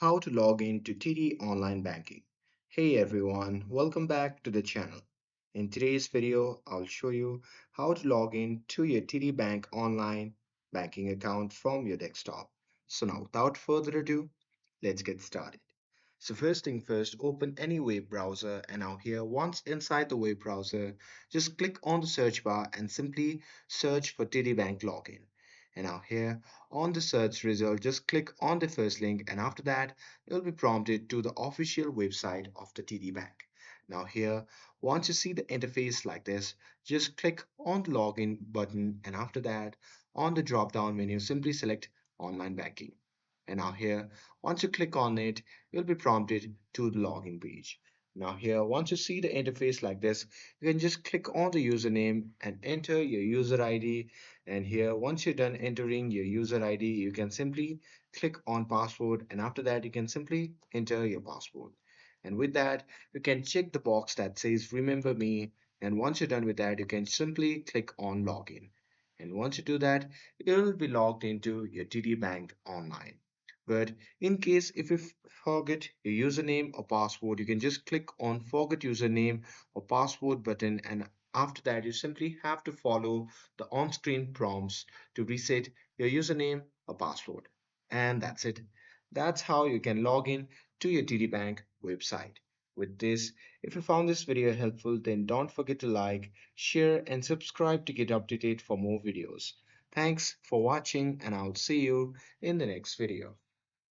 How to log in to TD Online Banking. Hey everyone, welcome back to the channel. In today's video, I'll show you how to log in to your TD Bank online banking account from your desktop. So now without further ado, let's get started. So first thing first, open any web browser and now here once inside the web browser, just click on the search bar and simply search for TD Bank login. And now here on the search result, just click on the first link and after that, you'll be prompted to the official website of the TD Bank. Now here, once you see the interface like this, just click on the login button and after that, on the drop down menu, simply select online banking. And now here, once you click on it, you'll be prompted to the login page. Now here, once you see the interface like this, you can just click on the username and enter your user ID. And here, once you're done entering your user ID, you can simply click on password. And after that, you can simply enter your password. And with that, you can check the box that says remember me. And once you're done with that, you can simply click on login. And once you do that, you'll be logged into your TD Bank online. But in case if you forget your username or password, you can just click on forget username or password button and after that you simply have to follow the on-screen prompts to reset your username or password. And that's it. That's how you can log in to your TD Bank website. With this, if you found this video helpful, then don't forget to like, share, and subscribe to get updated for more videos. Thanks for watching, and I'll see you in the next video.